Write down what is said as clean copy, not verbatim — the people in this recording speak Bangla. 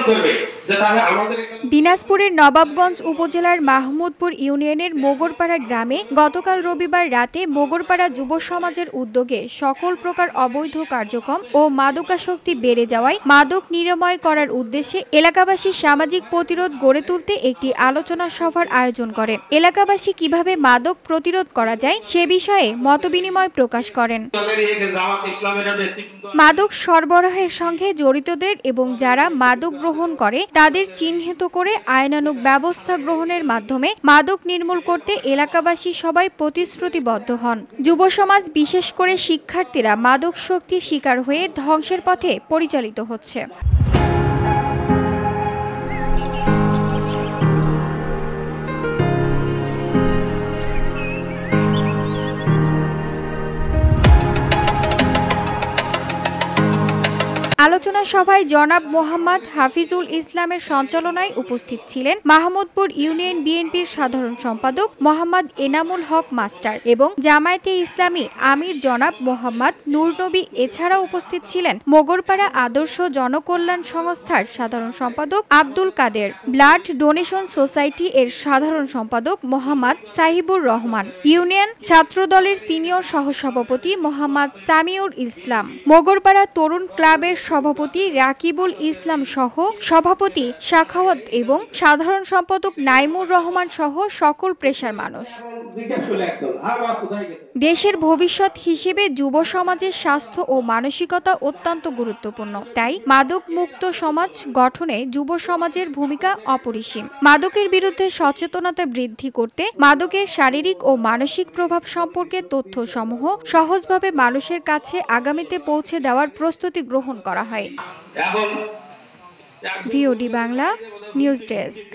করবে যে তাহলে আমাদের। দিনাজপুরের নবাবগঞ্জ উপজেলার মাহমুদপুর ইউনিয়নের মোগরপাড়া গ্রামে গতকাল রবিবার রাতে মোগরপাড়া যুব সমাজের উদ্যোগে সকল প্রকার অবৈধ কার্যক্রম ও মাদকাসক্তি বেড়ে যাওয়ায় মাদক নিরাময় করার উদ্দেশ্যে এলাকাবাসী সামাজিক প্রতিরোধ গড়ে তুলতে একটি আলোচনা সভার আয়োজন করে। এলাকাবাসী কিভাবে মাদক প্রতিরোধ করা যায় সে বিষয়ে মতবিনিময় প্রকাশ করেন। মাদক সরবরাহের সঙ্গে জড়িতদের এবং যারা মাদক গ্রহণ করে তাদের চিহ্নিত করে আইনানুগ ব্যবস্থা গ্রহণের মাধ্যমে মাদক নির্মূল করতে এলাকাবাসী সবাই প্রতিশ্রুতিবদ্ধ হন। যুব সমাজ বিশেষ করে শিক্ষার্থীরা মাদক শক্তির শিকার হয়ে ধ্বংসের পথে পরিচালিত হচ্ছে। আলোচনা সভায় জনাব মোহাম্মদ হাফিজুল ইসলামের সঞ্চালনায় উপস্থিত ছিলেন মাহমুদপুর ইউনিয়ন বিএনপির সাধারণ সম্পাদক মোহাম্মদ এনামুল হক মাস্টার এবং জামায়াতে ইসলামী আমির জনাব মোহাম্মদ নূরনবী। এছাড়াও উপস্থিত ছিলেন মোগরপাড়া আদর্শ জনকল্যাণ সংস্থার সাধারণ সম্পাদক আব্দুল কাদের, ব্লাড ডোনেশন সোসাইটি এর সাধারণ সম্পাদক মোহাম্মদ সাহিবুর রহমান, ইউনিয়ন ছাত্রদলের সিনিয়র সহসভাপতি মোহাম্মদ সামিউর ইসলাম, মোগরপাড়া তরুণ ক্লাবের সভাপতি রাকিবুল ইসলাম সহ সভাপতি শাখাওয়াত এবং সাধারণ সম্পাদক নাইমুর রহমান সহ সকল পেশার মানুষ। দেশের ভবিষ্যৎ হিসেবে যুব সমাজের স্বাস্থ্য ও মানসিকতা অত্যন্ত গুরুত্বপূর্ণ। তাই মাদক মুক্ত সমাজ গঠনে যুব সমাজের ভূমিকা অপরিসীম। মাদকের বিরুদ্ধে সচেতনতা বৃদ্ধি করতে মাদকের শারীরিক ও মানসিক প্রভাব সম্পর্কে তথ্যসমূহ সহজভাবে মানুষের কাছে আগামীতে পৌঁছে দেওয়ার প্রস্তুতি গ্রহণ করা হয়। VOD Bangla news desk.